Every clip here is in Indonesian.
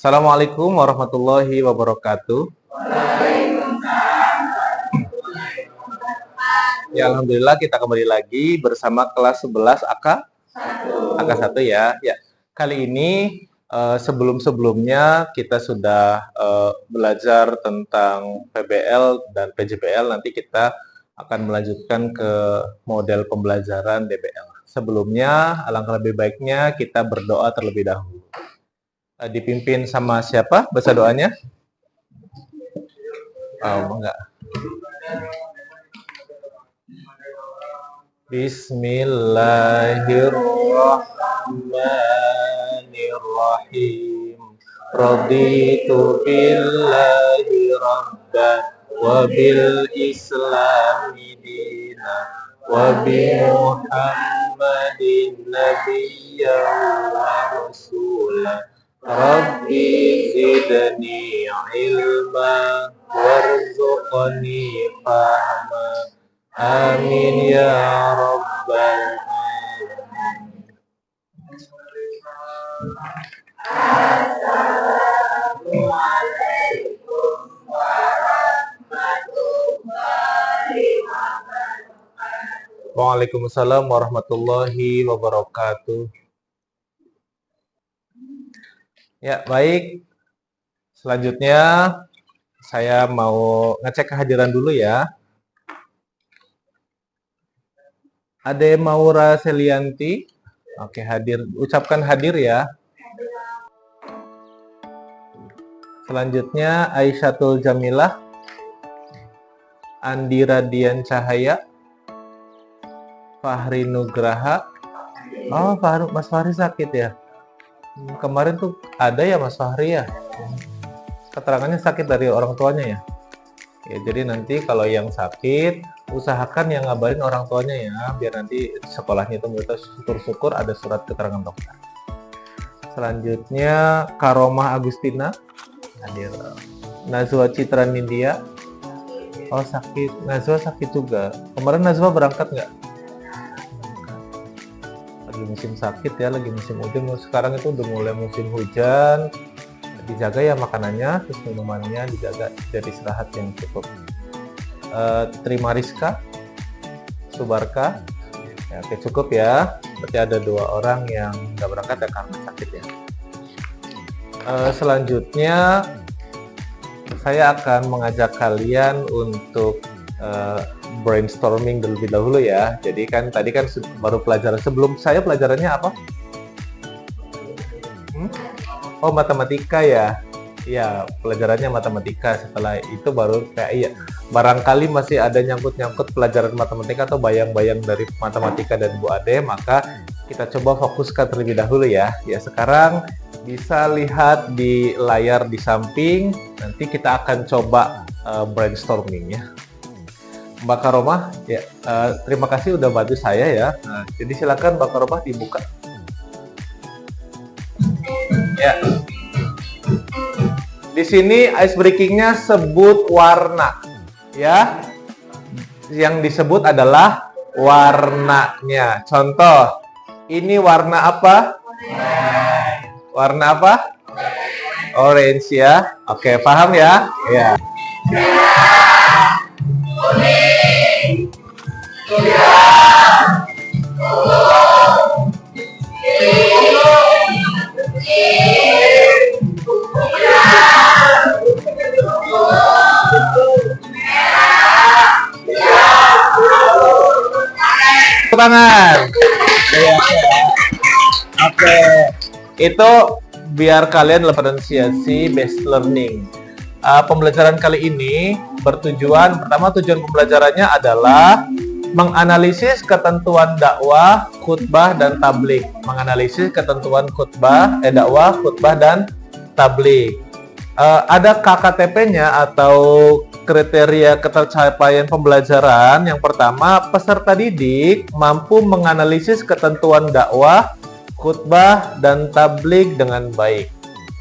Assalamualaikum warahmatullahi wabarakatuh. Ya, alhamdulillah kita kembali lagi bersama kelas 11 AK 1 ya. Ya, kali ini sebelum-sebelumnya kita sudah belajar tentang PBL dan PJBL. Nanti kita akan melanjutkan ke model pembelajaran DBL. Sebelumnya, alangkah lebih baiknya kita berdoa terlebih dahulu. Dipimpin sama siapa baca doanya? Oh, enggak. Bismillahirrahmanirrahim. Raditu billahi rabban wa bil islami dina wa bi Muhammadin nabiyyan wa rasulah. Rabbi zidni ilma warzuqni fahma. Amin ya rabbal alamin. Assalamualaikum warahmatullahi wabarakatuh. Waalaikumsalam warahmatullahi wabarakatuh. Ya, baik. Selanjutnya saya mau ngecek kehadiran dulu ya. Ade Maura Selianti. Oke, hadir. Ucapkan hadir ya. Selanjutnya Aisyatul Jamilah. Andi Radian Cahaya. Fahri Nugraha. Oh, Mas Fahri sakit ya? Kemarin tuh ada ya Mas Fahri ya? Keterangannya sakit dari orang tuanya ya? Ya, jadi nanti kalau yang sakit, usahakan yang ngabarin orang tuanya ya, biar nanti sekolahnya itu mereka syukur-syukur ada surat keterangan dokter. Selanjutnya Karomah Agustina hadir. Nazwa Citra Nindya. Oh sakit, Nazwa sakit juga. Kemarin Nazwa berangkat nggak? Lagi musim sakit ya, lagi musim hujan. Sekarang itu udah mulai musim hujan. Dijaga ya makanannya, terus minumannya dijaga, jadi istirahat yang cukup. Terima Rizka Subarka ya, oke cukup ya, berarti ada 2 orang yang nggak berangkat ya karena sakit ya. Selanjutnya saya akan mengajak kalian untuk brainstorming terlebih dahulu ya. Jadi kan tadi kan baru pelajaran, sebelum saya pelajarannya apa? Oh, matematika ya. Ya, pelajarannya matematika. Setelah itu baru kayak iya, barangkali masih ada nyangkut-nyangkut pelajaran matematika atau bayang-bayang dari matematika dan Bu Ade, maka kita coba fokuskan terlebih dahulu ya. Ya, sekarang bisa lihat di layar di samping. Nanti kita akan coba brainstorming ya. Mbak Karomah, ya, terima kasih udah bantu saya ya. Jadi silakan Mbak Karomah dibuka. Ya. Di sini ice breaking-nya sebut warna. Ya. Yang disebut adalah warnanya. Contoh, ini warna apa? Warna apa? Orange ya. Oke, paham ya? Ya. Kuning. Tangan. Oke. Itu biar kalian diferensiasi based learning. Pembelajaran kali ini bertujuan, pertama tujuan pembelajarannya adalah menganalisis ketentuan dakwah, khutbah, dan tabligh. Menganalisis ketentuan dakwah, khutbah, dan tabligh. Ada KKTP-nya atau kriteria ketercapaian pembelajaran. Yang pertama, peserta didik mampu menganalisis ketentuan dakwah, khutbah, dan tabligh dengan baik.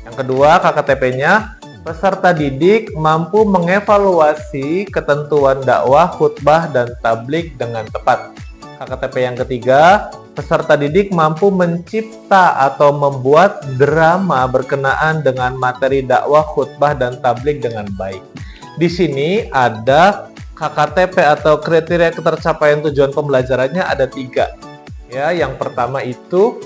Yang kedua, KKTP-nya, peserta didik mampu mengevaluasi ketentuan dakwah, khutbah, dan tabligh dengan tepat. KKTP yang ketiga, peserta didik mampu mencipta atau membuat drama berkenaan dengan materi dakwah, khutbah, dan tabligh dengan baik. Di sini ada KKTP atau kriteria ketercapaian tujuan pembelajarannya ada 3. Ya, yang pertama itu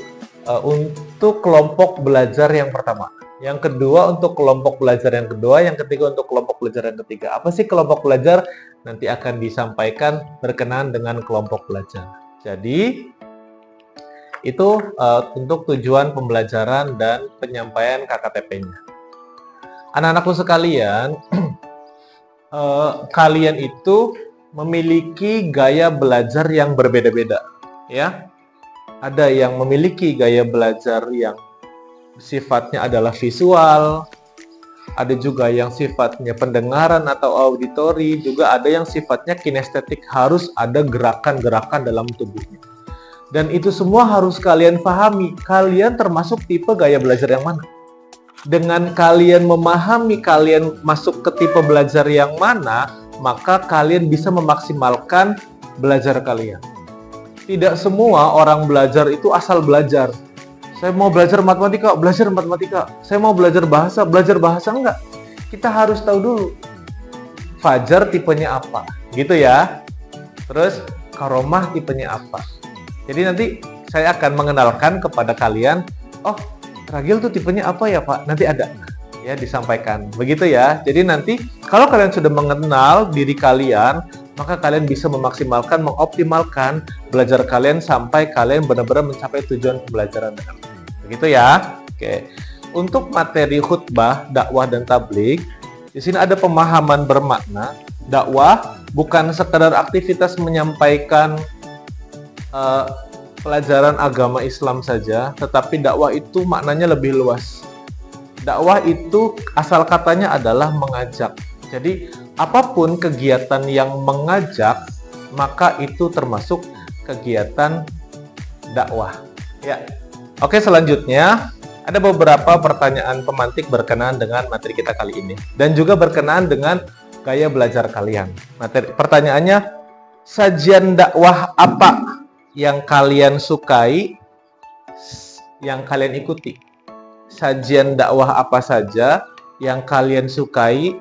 untuk kelompok belajar yang pertama. Yang kedua untuk kelompok belajar yang kedua, yang ketiga untuk kelompok belajar yang ketiga. Apa sih kelompok belajar? Nanti akan disampaikan berkenaan dengan kelompok belajar. Jadi itu untuk tujuan pembelajaran dan penyampaian KKTP-nya. Anak-anakku sekalian, kalian itu memiliki gaya belajar yang berbeda-beda, ya. Ada yang memiliki gaya belajar yang sifatnya adalah visual, ada juga yang sifatnya pendengaran atau auditori, juga ada yang sifatnya kinestetik, harus ada gerakan-gerakan dalam tubuhnya. Dan itu semua harus kalian pahami, kalian termasuk tipe gaya belajar yang mana. Dengan kalian memahami kalian masuk ke tipe belajar yang mana, maka kalian bisa memaksimalkan belajar kalian. Tidak semua orang belajar itu asal belajar. Saya mau belajar matematika, belajar matematika. Saya mau belajar bahasa, enggak. Kita harus tahu dulu Fajar tipenya apa, gitu ya. Terus Karomah tipenya apa. Jadi nanti saya akan mengenalkan kepada kalian, oh Ragil tuh tipenya apa ya Pak? Nanti ada ya disampaikan. Begitu ya. Jadi nanti kalau kalian sudah mengenal diri kalian, maka kalian bisa memaksimalkan, mengoptimalkan belajar kalian sampai kalian benar-benar mencapai tujuan pembelajaran. Begitu ya. Oke. Untuk materi khutbah, dakwah, dan tabligh, di sini ada pemahaman bermakna. Dakwah bukan sekedar aktivitas menyampaikan pelajaran agama Islam saja, tetapi dakwah itu maknanya lebih luas. Dakwah itu asal katanya adalah mengajak. Jadi apapun kegiatan yang mengajak, maka itu termasuk kegiatan dakwah. Ya. Oke, selanjutnya ada beberapa pertanyaan pemantik berkenaan dengan materi kita kali ini dan juga berkenaan dengan gaya belajar kalian. Pertanyaannya, sajian dakwah apa yang kalian sukai, yang kalian ikuti? Sajian dakwah apa saja yang kalian sukai,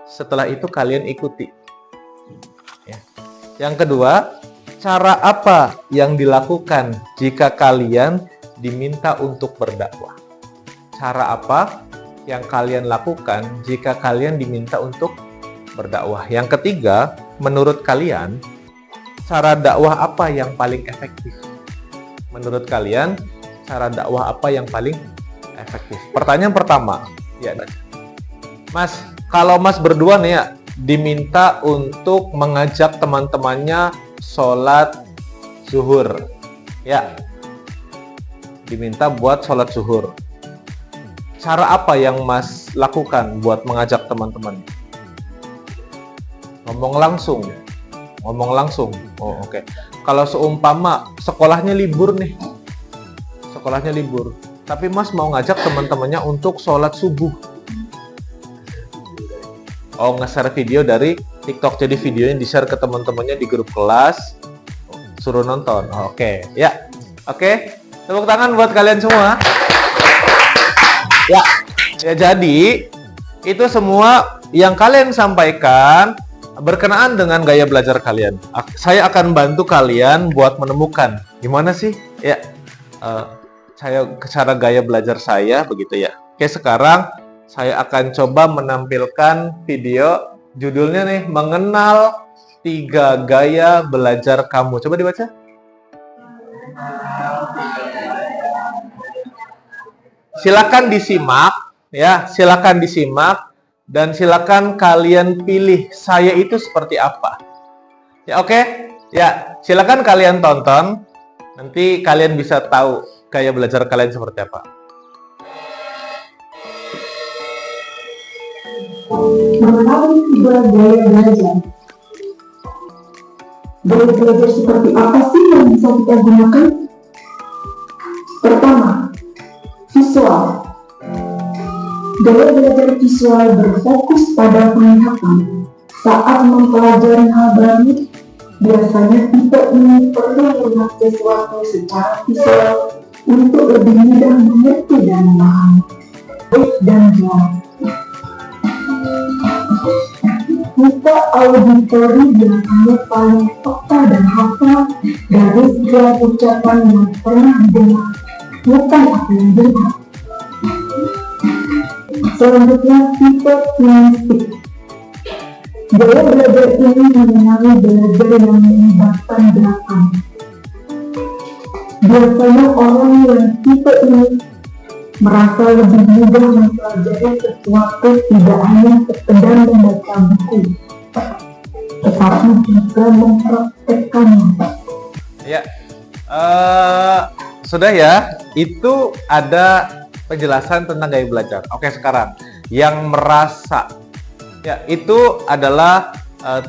setelah itu kalian ikuti. Ya. Yang kedua, cara apa yang dilakukan jika kalian diminta untuk berdakwah? Cara apa yang kalian lakukan jika kalian diminta untuk berdakwah? Yang ketiga, menurut kalian, cara dakwah apa yang paling efektif? Menurut kalian, cara dakwah apa yang paling efektif? Pertanyaan pertama, ya, Mas, kalau Mas berdua nih ya, diminta untuk mengajak teman-temannya sholat zuhur, ya, diminta buat sholat zuhur. Cara apa yang Mas lakukan buat mengajak teman-teman? Ngomong langsung. Oh, oke. Kalau seumpama sekolahnya libur nih, tapi Mas mau ngajak teman-temannya untuk sholat subuh. Oh, nge-share video dari TikTok, jadi videonya di-share ke teman-temannya di grup kelas, suruh nonton. Oke, ya. Oke, tepuk tangan buat kalian semua. Ya, jadi itu semua yang kalian sampaikan berkenaan dengan gaya belajar kalian. Saya akan bantu kalian buat menemukan gimana sih, ya, cara gaya belajar saya begitu ya. Oke, sekarang saya akan coba menampilkan video judulnya nih, mengenal 3 gaya belajar kamu. Coba dibaca. Silakan disimak, ya, silakan disimak dan silakan kalian pilih saya itu seperti apa. Ya, oke? Ya, silakan kalian tonton. Nanti kalian bisa tahu gaya belajar kalian seperti apa. Mengenal 3 gaya belajar. Gaya belajar seperti apa sih yang bisa kita gunakan? Pertama, visual. Gaya belajar visual berfokus pada penglihatan saat mempelajari hal baru Biasanya tipe ini perlu melihat sesuatu secara visual untuk lebih mudah mengerti dan memahami. Baik dan jelas. Tipe auditori biasanya paling peka dan hafal dari segala ucapan yang pernah didengar, bukan apa yang dengar. Selanjutnya, tipe kinestik. Gaya belajar ini mengenai belajar yang melibatkan belakang. Biasanya orang yang tipe ini merasa lebih mudah mempelajari sesuatu tidak hanya sekedar membaca buku, tetapi juga mempraktekkannya. Ya, sudah ya. Itu ada penjelasan tentang gaya belajar. Oke, sekarang yang merasa, ya itu adalah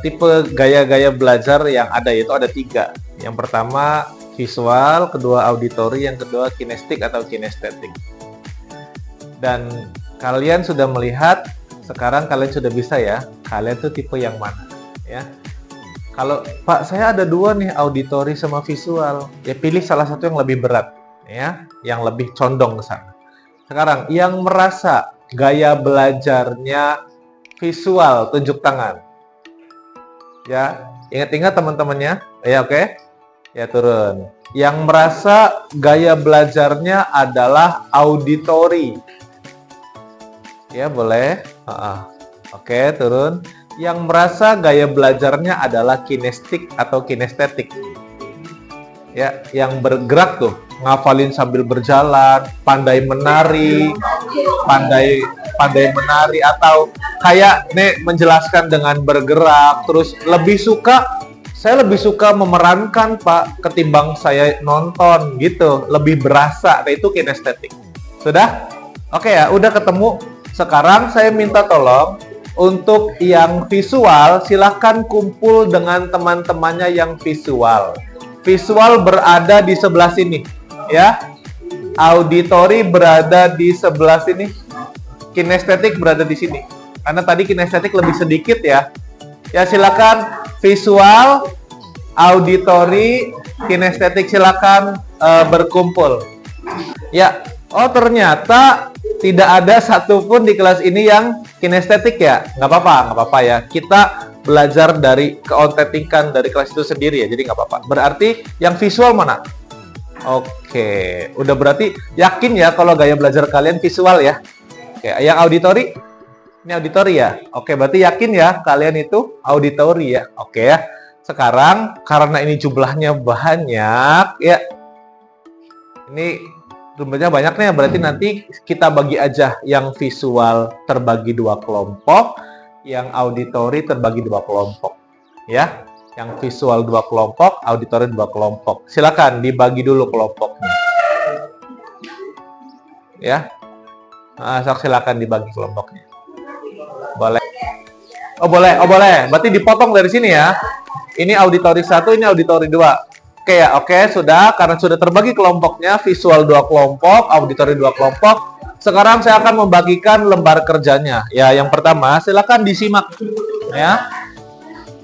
tipe gaya-gaya belajar yang ada, yaitu ada 3. Yang pertama visual, kedua auditori, yang kedua kinestik atau kinestetik. Dan kalian sudah melihat, sekarang kalian sudah bisa ya, kalian tuh tipe yang mana ya. Kalau Pak, saya ada 2 nih, auditori sama visual, ya pilih salah satu yang lebih berat ya, yang lebih condong ke sana. Sekarang yang merasa gaya belajarnya visual, tunjuk tangan. Ya, ingat-ingat teman-temannya. Ya, oke. Ya, turun. Yang merasa gaya belajarnya adalah auditori. Ya, boleh. Oke, turun. Yang merasa gaya belajarnya adalah kinestik atau kinestetik. Ya, yang bergerak tuh, ngafalin sambil berjalan, pandai menari, pandai menari, atau kayak nih menjelaskan dengan bergerak. Terus saya lebih suka memerankan Pak ketimbang saya nonton gitu, lebih berasa. Nah, itu kinestetik. Sudah? Oke ya, udah ketemu. Sekarang saya minta tolong untuk yang visual, silahkan kumpul dengan teman-temannya yang visual. Visual berada di sebelah sini, ya. Auditori berada di sebelah sini. Kinestetik berada di sini. Karena tadi kinestetik lebih sedikit ya. Ya, silakan visual, auditori, kinestetik silakan berkumpul. Ya. Oh, ternyata tidak ada satupun di kelas ini yang kinestetik ya. Nggak apa-apa ya. Kita belajar dari keontentikan dari kelas itu sendiri ya, jadi nggak apa-apa. Berarti yang visual mana? Oke, udah berarti yakin ya kalau gaya belajar kalian visual ya. Oke, yang auditori? Ini auditori ya? Oke, berarti yakin ya kalian itu auditori ya? Oke ya. Sekarang, karena ini jumlahnya banyak ya. Ini jumlahnya banyak nih, berarti nanti kita bagi aja yang visual terbagi 2 kelompok, yang auditori terbagi 2 kelompok ya. Yang visual 2 kelompok, auditori 2 kelompok. Silakan dibagi dulu kelompoknya ya. Silakan dibagi kelompoknya. Boleh. Oh boleh, berarti dipotong dari sini ya. Ini auditori 1, ini auditori 2. Oke ya, oke, sudah. Karena sudah terbagi kelompoknya, visual 2 kelompok, auditori 2 kelompok. Sekarang saya akan membagikan lembar kerjanya. Ya, yang pertama, silakan disimak. Ya,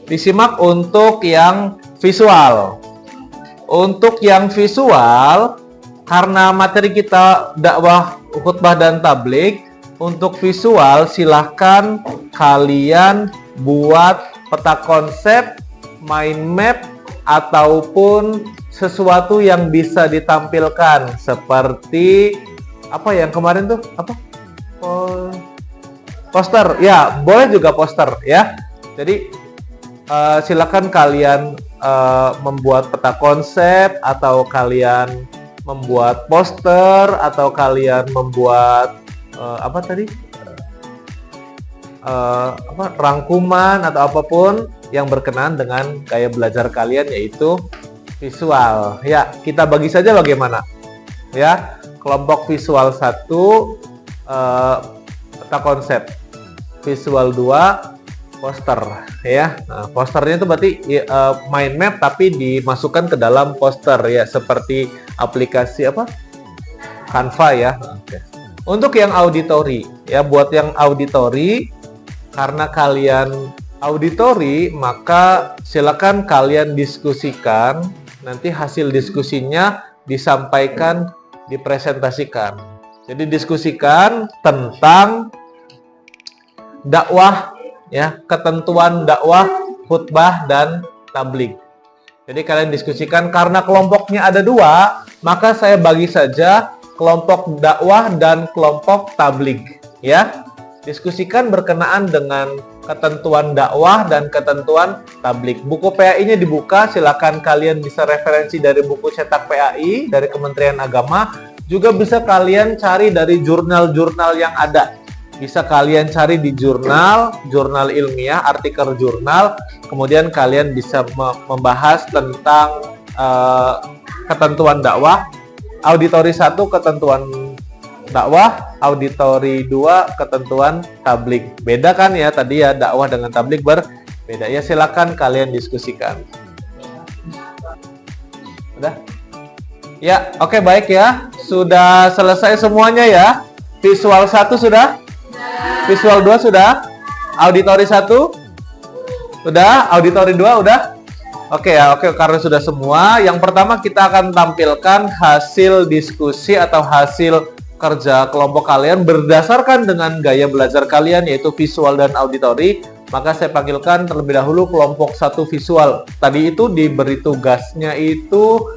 disimak untuk yang visual. Untuk yang visual, karena materi kita dakwah, khutbah dan tablik, untuk visual silahkan kalian buat peta konsep, mind map, ataupun sesuatu yang bisa ditampilkan seperti apa yang kemarin tuh, apa? Poster. Ya, boleh juga poster ya. Jadi silakan kalian membuat peta konsep, atau kalian membuat poster, atau kalian membuat apa tadi? Rangkuman atau apapun yang berkenaan dengan gaya belajar kalian, yaitu visual. Ya, kita bagi saja bagaimana. Ya, kelompok visual 1 peta konsep, visual 2 poster ya. Nah, posternya itu berarti mind map tapi dimasukkan ke dalam poster ya, seperti aplikasi apa? Canva ya. Oke. Untuk yang auditori ya, buat yang auditori, karena kalian auditori, maka silakan kalian diskusikan. Nanti hasil diskusinya disampaikan, dipresentasikan. Jadi diskusikan tentang dakwah, ya, ketentuan dakwah, khutbah dan tabligh. Jadi kalian diskusikan, karena kelompoknya ada 2, maka saya bagi saja kelompok dakwah dan kelompok tabligh, ya. Diskusikan berkenaan dengan ketentuan dakwah dan ketentuan tabligh. Buku PAI-nya dibuka, silakan kalian bisa referensi dari buku cetak PAI dari Kementerian Agama, juga bisa kalian cari dari jurnal-jurnal yang ada. Bisa kalian cari di jurnal ilmiah, artikel jurnal, kemudian kalian bisa membahas tentang ketentuan dakwah. Auditori 1 ketentuan dakwah, auditori 2 ketentuan tabligh. Beda kan ya tadi ya, dakwah dengan tabligh berbeda. Ya silakan kalian diskusikan. Udah? Ya, oke, baik ya. Sudah selesai semuanya ya. Visual 1 sudah? Visual 2 sudah? Auditori 1? Udah? Auditori 2 udah? Oke ya, oke, karena sudah semua. Yang pertama kita akan tampilkan hasil diskusi atau hasil kerja kelompok kalian berdasarkan dengan gaya belajar kalian, yaitu visual dan auditori. Maka saya panggilkan terlebih dahulu kelompok 1 visual. Tadi itu diberi tugasnya itu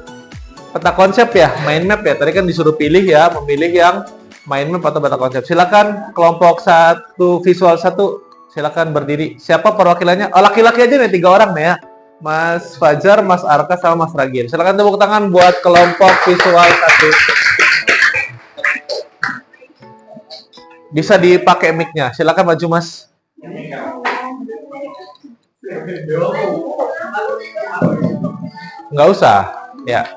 peta konsep ya, mind map ya. Tadi kan disuruh pilih ya, memilih yang mind map atau peta konsep. Silakan kelompok 1 visual 1, silakan berdiri. Siapa perwakilannya? Oh, laki-laki aja nih, 3 orang nih ya. Mas Fajar, Mas Arka, sama Mas Ragil. Silakan tepuk tangan buat kelompok visual 1. Bisa dipakai mic-nya. Silakan maju, Mas. Nggak usah. Ya,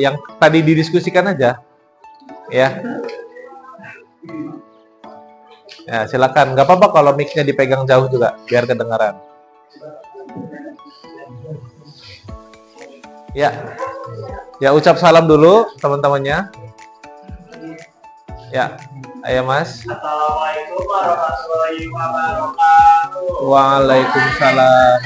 yang tadi didiskusikan aja. Ya. Ya, silakan. Nggak apa-apa kalau mic-nya dipegang jauh juga, biar kedengaran. Ya. Ya, ucap salam dulu teman-temannya. Ya. Ayo Mas. Assalamualaikum warahmatullahi wabarakatuh. Waalaikumsalam.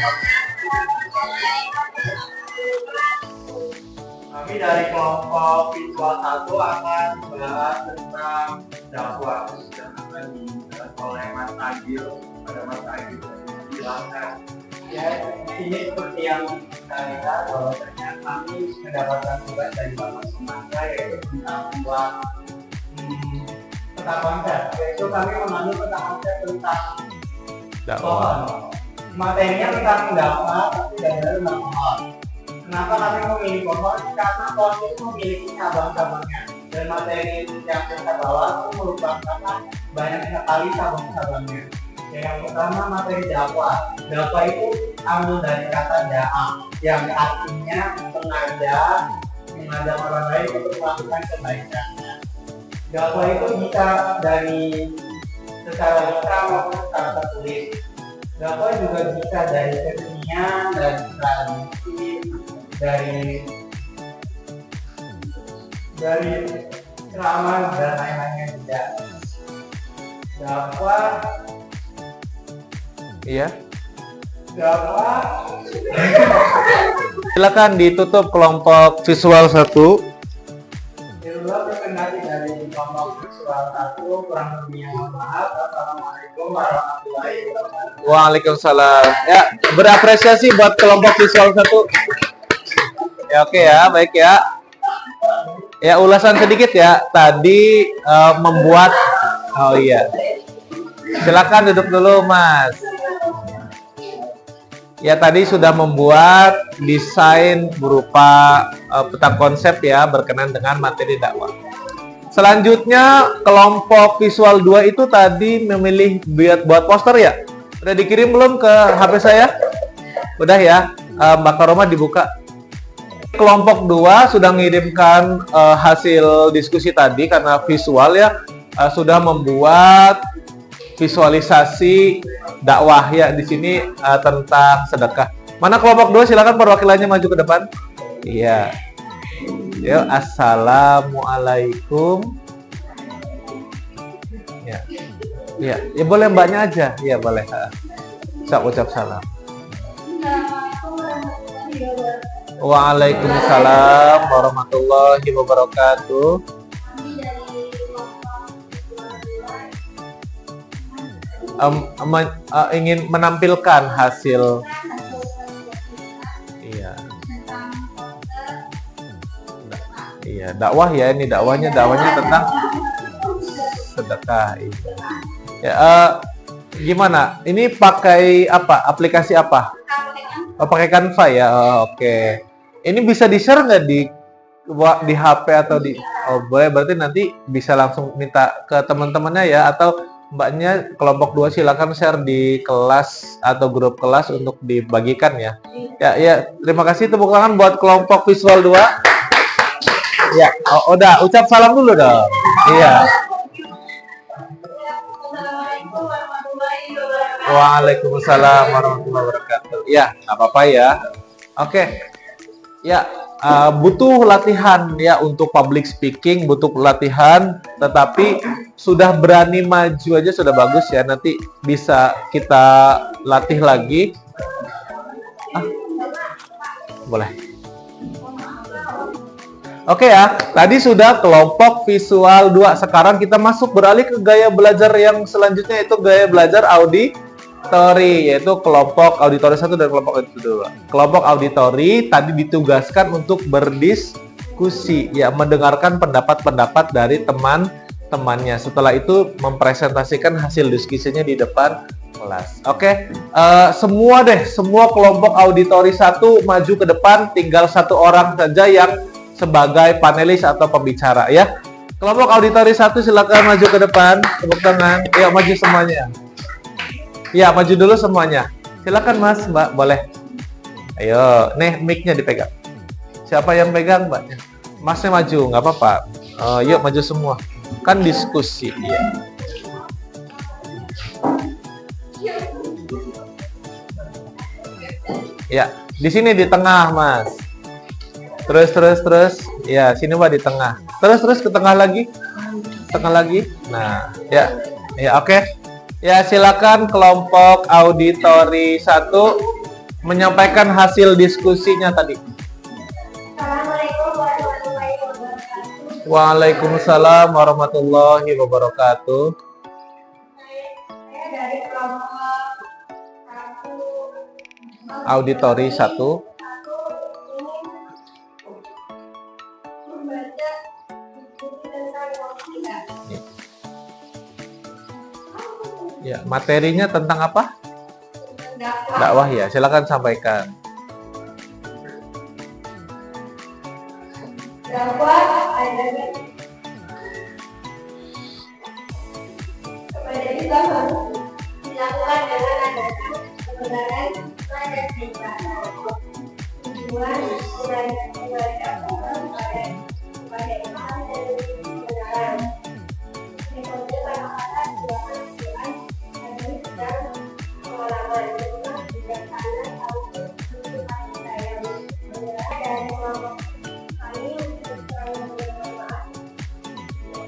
Kami dari kelompok visual 1 akan membahas tentang dakwah yang akan dibahas oleh Mas Agil. Pada Mas Agil silakan. Ya, ini seperti yang kita lihat bahwasanya kami mendapatkan tugas dari Bapak Semangka, yaitu tentang membuat peta konsep, yaitu kami mengambil peta konsep tentang Dakwah. materinya tentang dakwah, tapi dari pohon. Kenapa kami memilih pohon? Karena pohon itu memiliki cabang-cabangnya, dan materi yang kita bawa itu merupakan banyak sekali cabang-cabangnya. Yang pertama materi dakwah. Dakwah itu ambil dari kata da'a, yang artinya mengajak orang lain untuk melakukan kebaikan. Dakwah itu bisa dari secara lisan maupun secara tertulis. Dakwah juga bisa dari kesenian, dari tradisi, dari ceramah dan lain-lainnya juga. Dakwah. Iya. Dakwah. Silakan ditutup kelompok visual 1. Perkenalkan dari kelompok visual 1, kurang lebihnya mohon maaf. Assalamualaikum warahmatullahi wabarakatuh. Waalaikumsalam. Ya, berapresiasi buat kelompok visual 1. Ya, oke ya, baik ya. Ya, ulasan sedikit ya. Tadi membuat, oh iya. Silakan duduk dulu, Mas. Ya, tadi sudah membuat desain berupa peta konsep ya, berkenaan dengan materi dakwah. Selanjutnya, kelompok visual 2 itu tadi memilih buat poster ya. Udah dikirim belum ke HP saya? Udah ya, Mbak Karoma dibuka. Kelompok 2 sudah mengirimkan hasil diskusi tadi karena visual ya, sudah membuat visualisasi dakwah ya di sini tentang sedekah. Mana kelompok 2? Silakan perwakilannya maju ke depan. Iya. Yuk, assalamualaikum. Ya. Ya, ya boleh mbaknya aja. Iya, boleh. Ucap salam. Waalaikumsalam warahmatullahi wabarakatuh. Ingin menampilkan hasil. Iya. Iya, dakwah ya, ini dakwahnya tentang sedekah. Iya. Ya, gimana? Ini pakai apa? Aplikasi apa? Oh, pakai Canva ya. Oh, oke. Ini bisa di-share nggak di HP atau di? Oh, boleh. Berarti nanti bisa langsung minta ke teman-temannya ya, atau mbaknya kelompok 2 silakan share di kelas atau grup kelas untuk dibagikan ya. Ya, terima kasih, tepuk tangan buat kelompok visual 2. Ya, udah ucap salam dulu dong. Iya. Waalaikumsalam warahmatullahi wabarakatuh. Ya, nggak apa-apa ya. Oke. Ya, butuh latihan ya untuk public speaking, butuh latihan, tetapi sudah berani maju aja sudah bagus ya. Nanti bisa kita latih lagi. Boleh. Oke ya, tadi sudah kelompok visual 2. Sekarang kita beralih ke gaya belajar yang selanjutnya, yaitu gaya belajar auditori, yaitu kelompok auditori 1 dan kelompok auditori 2. Kelompok auditori tadi ditugaskan untuk berdiskusi, ya, mendengarkan pendapat-pendapat dari teman-temannya. Setelah itu mempresentasikan hasil diskusinya di depan kelas. Oke, semua kelompok auditori 1 maju ke depan, tinggal 1 orang saja yang sebagai panelis atau pembicara ya. Kelompok auditori 1 silakan maju ke depan, tepuk tangan. Ayo maju semuanya. Ya, maju dulu semuanya. Silakan Mas, Mbak, boleh. Ayo, nih mic-nya dipegang. Siapa yang pegang, Mbaknya? Masnya maju, nggak apa-apa. Yuk maju semua. Kan diskusi ya. Ya, di sini di tengah, Mas. Terus. Ya, sini Mbak di tengah. Terus ke tengah lagi. Nah, ya, oke. Ya, silakan kelompok auditori 1 menyampaikan hasil diskusinya tadi. Assalamualaikum warahmatullahi wabarakatuh. Waalaikumsalam warahmatullahi wabarakatuh. Saya dari kelompok Auditori 1. membaca diskusi tentang logika. Ya, materinya tentang apa? Dakwah. Dakwah ya, silakan sampaikan. Dakwah adalah kepada kita harus dilakukan dengan adanya kebenaran pada kita. Tujuan mengajak orang kepada iman dan kebenaran. Metode kata-kata silakan Tuhan dari sedang pengalaman tentang bijaksana atau kehidupan saya dari kelompok kami untuk selalu bermanfaat.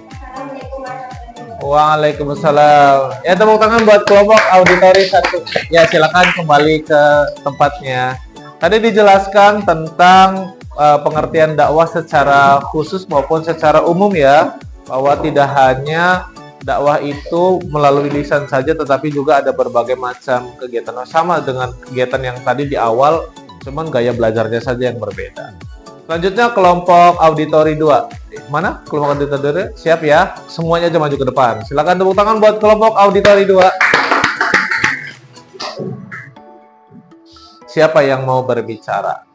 Assalamualaikum warahmatullahi wabarakatuh. Waalaikumsalam. Ya, tepuk tangan buat kelompok auditori 1. Ya, silakan kembali ke tempatnya. Tadi dijelaskan tentang pengertian dakwah secara khusus maupun secara umum ya, bahwa tidak hanya dakwah itu melalui lisan saja, tetapi juga ada berbagai macam kegiatan. Sama dengan kegiatan yang tadi di awal, cuman gaya belajarnya saja yang berbeda. Selanjutnya kelompok auditori 2. Mana kelompok auditori 2? Siap ya? Semuanya aja maju ke depan. Silakan tepuk tangan buat kelompok auditori 2. Siapa yang mau berbicara?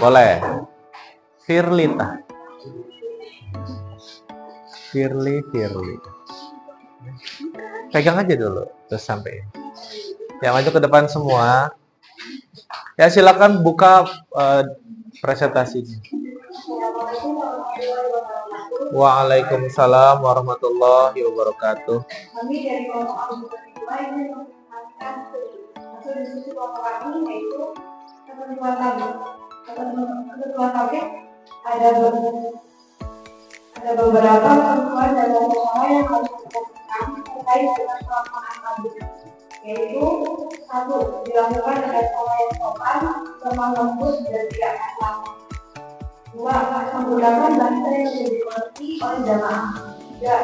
Boleh. Firlita. Firly. Pegang aja dulu, terus sampai. Ya, maju ke depan semua. Ya, silakan buka presentasinya. Waalaikumsalam warahmatullahi wabarakatuh. Kami dari kelompok auditori 2 ini memperhatikan hasil diskusi kelompok kami, yaitu ketentuan tablik ada beberapa ketentuan dan masalah yang harus dilakukan terkait dengan pelaksanaan tablik. yaitu satu, dilakukan dengan cara yang sopan, lemah lembut dan tidak kasar. Dua, menggunakan bahasa yang bisa dimengerti oleh jamaah. Tiga,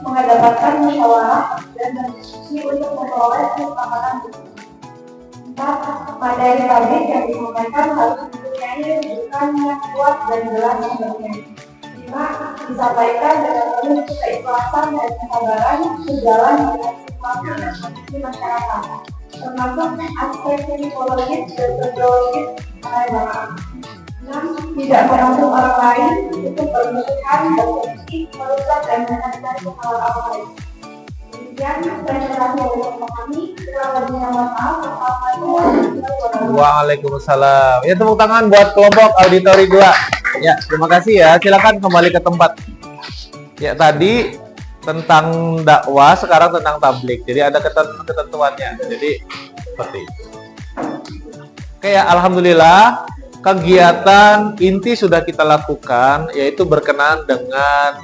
mengedepankan musyawarah dan berdiskusi untuk memperoleh kesepakatan. Empat, materi tablik yang disampaikan harus mempunyai rujukan yang kuat dan jelas sumbernya. Lima, disampaikan dengan penuh keikhlasan dan kesabaran sejalan dengan situasi dan kondisi masyarakat, termasuk aspek psikologis dan sosiologis para jamaah. 6. Tidak menuntut orang lain untuk bermusuhan, berfungsi, merusak dan menekan kepala orang lain. Demikian presentasi yang kami. Kurang lebihnya mohon maaf. Assalamualaikum. Waalaikumsalam. Ya, tepuk tangan buat kelompok auditori 2. Ya, terima kasih ya. Silakan kembali ke tempat. Ya, tadi tentang dakwah, sekarang tentang tablik. Jadi ada ketentuannya. Jadi seperti itu. Oke ya, alhamdulillah kegiatan inti sudah kita lakukan, yaitu berkenaan dengan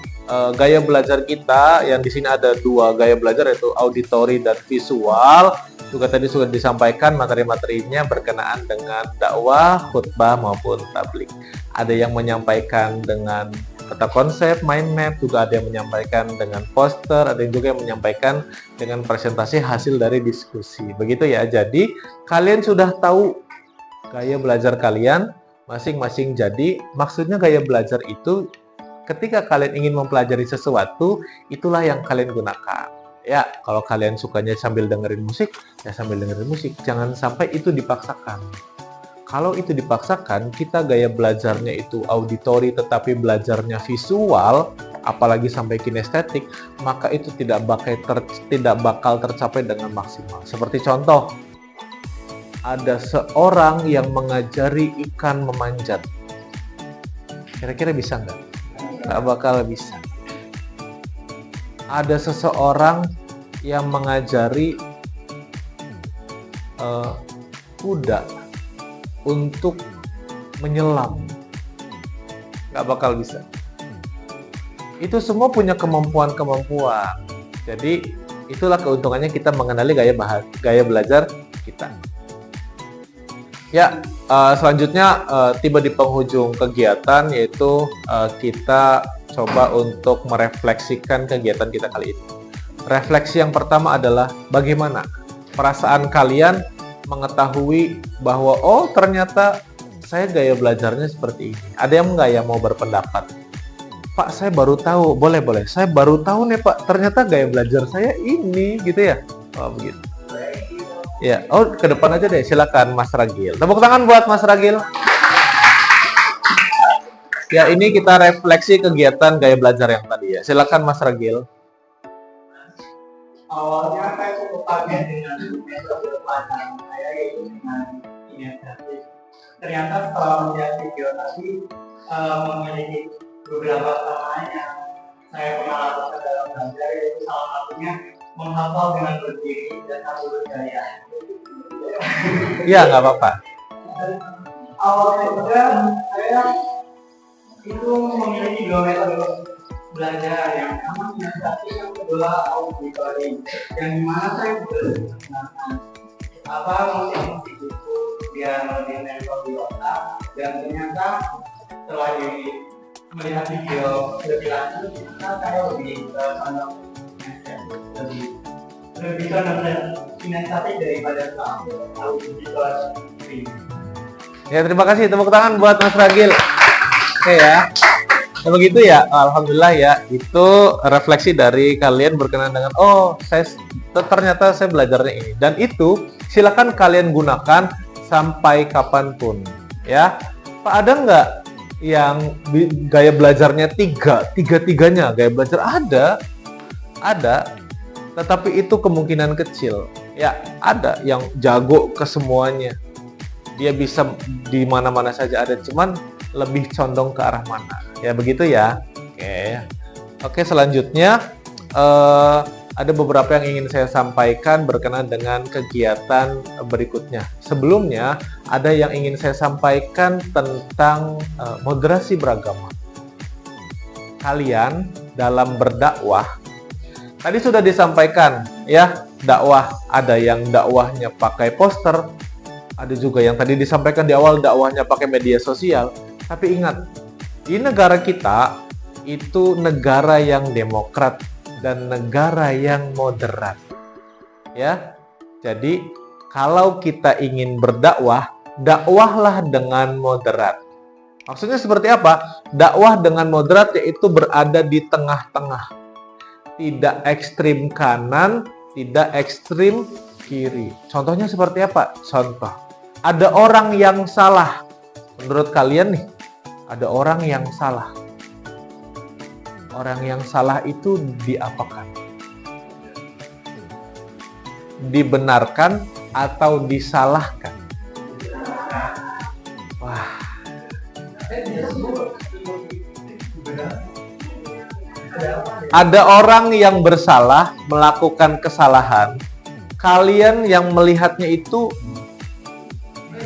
gaya belajar kita. Yang di sini ada 2 gaya belajar, yaitu auditori dan visual. Juga tadi sudah disampaikan materi-materinya berkenaan dengan dakwah, khutbah maupun tablik. Ada yang menyampaikan dengan peta konsep, mind map, juga ada yang menyampaikan dengan poster, ada yang juga yang menyampaikan dengan presentasi hasil dari diskusi. Begitu ya. Jadi kalian sudah tahu gaya belajar kalian masing-masing. Jadi maksudnya gaya belajar itu ketika kalian ingin mempelajari sesuatu, itulah yang kalian gunakan. Ya, kalau kalian sukanya sambil dengerin musik, ya sambil dengerin musik. Jangan sampai itu dipaksakan. Kalau itu dipaksakan, kita gaya belajarnya itu auditori tetapi belajarnya visual, apalagi sampai kinestetik, maka itu tidak bakal tercapai dengan maksimal. Seperti contoh, ada seorang yang mengajari ikan memanjat. Kira-kira bisa nggak? Nggak bakal bisa. Ada seseorang yang mengajari kuda untuk menyelam. Nggak bakal bisa. Itu semua punya kemampuan-kemampuan. Jadi itulah keuntungannya kita mengenali gaya belajar kita. Ya, selanjutnya tiba di penghujung kegiatan, yaitu kita coba untuk merefleksikan kegiatan kita kali ini. Refleksi yang pertama adalah bagaimana perasaan kalian mengetahui bahwa oh ternyata saya gaya belajarnya seperti ini. Ada yang nggak yang mau berpendapat? Pak, saya baru tahu. Boleh. Saya baru tahu nih Pak, ternyata gaya belajar saya ini, gitu ya. Oh begitu. Ya, oh ke depan aja deh, silakan Mas Ragil. Tepuk tangan buat Mas Ragil. Ya, ini kita refleksi kegiatan gaya belajar yang tadi ya. Silakan Mas Ragil. Awalnya saya cukup kaget dengan metode pelajaran saya, yaitu dengan inisiatif. Ternyata setelah melihat video tadi memiliki beberapa kelemahan yang saya pernah lakukan dalam belajar, yaitu salah satunya menghafal dengan berdiri dan satu bergaya. Iya, nggak apa-apa. Awalnya juga saya itu memiliki 2 metode belajar, yang pertama kinestetik, yang kedua auditori, yang dimana saya menggunakan musik-musik itu biar lebih nempel di otak, dan ternyata setelah melihat video lebih lanjut, ternyata saya lebih condong lebih condong kinestetik daripada auditori. Ya, terima kasih. Tepuk tangan buat Mas Ragil. Oke ya. Ya begitu ya. Alhamdulillah ya. Itu refleksi dari kalian berkenaan dengan ternyata saya belajarnya ini. Dan itu silakan kalian gunakan sampai kapanpun. Ya. Pak, ada nggak yang gaya belajarnya tiga-tiganya gaya belajar? Ada. Tetapi itu kemungkinan kecil. Ya, ada yang jago ke semuanya. Dia bisa di mana-mana saja ada, cuman lebih condong ke arah mana. Ya begitu ya. Oke, selanjutnya ada beberapa yang ingin saya sampaikan berkenaan dengan kegiatan berikutnya. Sebelumnya ada yang ingin saya sampaikan tentang moderasi beragama. Kalian dalam berdakwah Tadi sudah disampaikan ya, dakwah. Ada yang dakwahnya pakai poster, ada juga yang tadi disampaikan di awal dakwahnya pakai media sosial. Tapi ingat, di negara kita itu negara yang demokrat dan negara yang moderat. Ya. Jadi kalau kita ingin berdakwah, dakwahlah dengan moderat. Maksudnya seperti apa? Dakwah dengan moderat yaitu berada di tengah-tengah. Tidak ekstrim kanan, tidak ekstrim kiri. Contohnya seperti apa? Contoh, ada orang yang salah. Menurut kalian nih, ada orang yang salah. Orang yang salah itu diapakan? Dibenarkan atau disalahkan? Wah. Ada orang yang bersalah melakukan kesalahan. Kalian yang melihatnya itu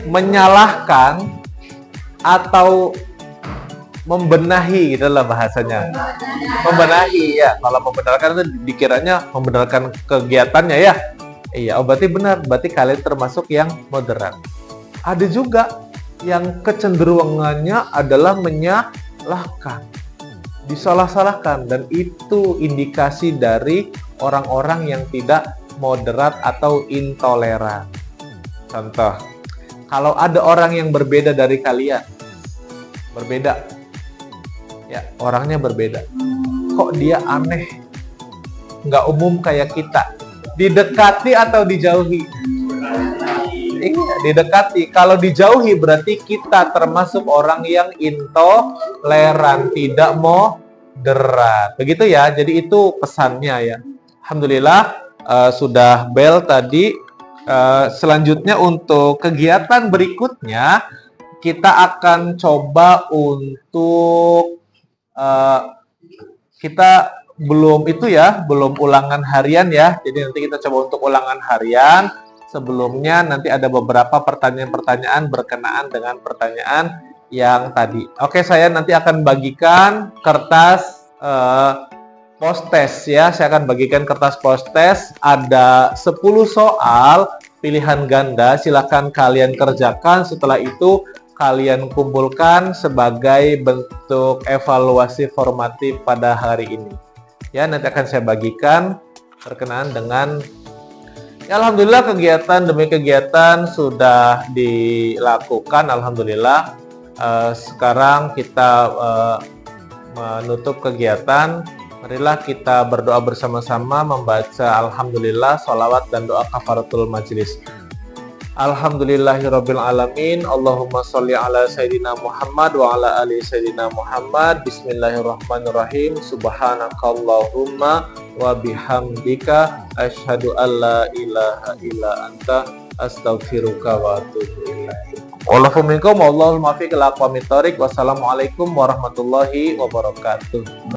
menyalahkan atau membenahi, gitulah bahasanya. Membenahi ya. Kalau membenarkan itu dikiranya membenarkan kegiatannya ya. Iya, berarti benar. Berarti kalian termasuk yang moderat. Ada juga yang kecenderungannya adalah menyalahkan, disalah-salahkan, dan itu indikasi dari orang-orang yang tidak moderat atau intoleran. Contoh, kalau ada orang yang berbeda dari kalian, berbeda, ya orangnya berbeda, kok dia aneh, nggak umum kayak kita, didekati atau dijauhi? Iya, didekati. Kalau dijauhi berarti kita termasuk orang yang intoleran, tidak moderat. Begitu ya. Jadi itu pesannya ya. Alhamdulillah sudah bel tadi. Selanjutnya untuk kegiatan berikutnya kita akan coba untuk kita belum itu ya, belum ulangan harian ya. Jadi nanti kita coba untuk ulangan harian. Sebelumnya nanti ada beberapa pertanyaan-pertanyaan berkenaan dengan pertanyaan yang tadi. Oke, saya nanti akan bagikan kertas post-test ya. Saya akan bagikan kertas post-test. Ada 10 soal pilihan ganda. Silakan kalian kerjakan. Setelah itu kalian kumpulkan sebagai bentuk evaluasi formatif pada hari ini. Ya, nanti akan saya bagikan berkenaan dengan ya, alhamdulillah kegiatan demi kegiatan sudah dilakukan. Alhamdulillah. Sekarang kita menutup kegiatan. Marilah kita berdoa bersama-sama membaca alhamdulillah, sholawat dan doa kafaratul majelis. Alhamdulillahirabbil alamin. Allahumma sholli ala sayidina Muhammad wa ala ali sayidina Muhammad. Bismillahirrahmanirrahim. Subhanakallahumma wa bihamdika asyhadu an la ilaha illa anta astaghfiruka wa atubu ilaik. Wallahu minkum wallahul muwaffiq ila aqwamit thoriq. Wassalamualaikum warahmatullahi wabarakatuh.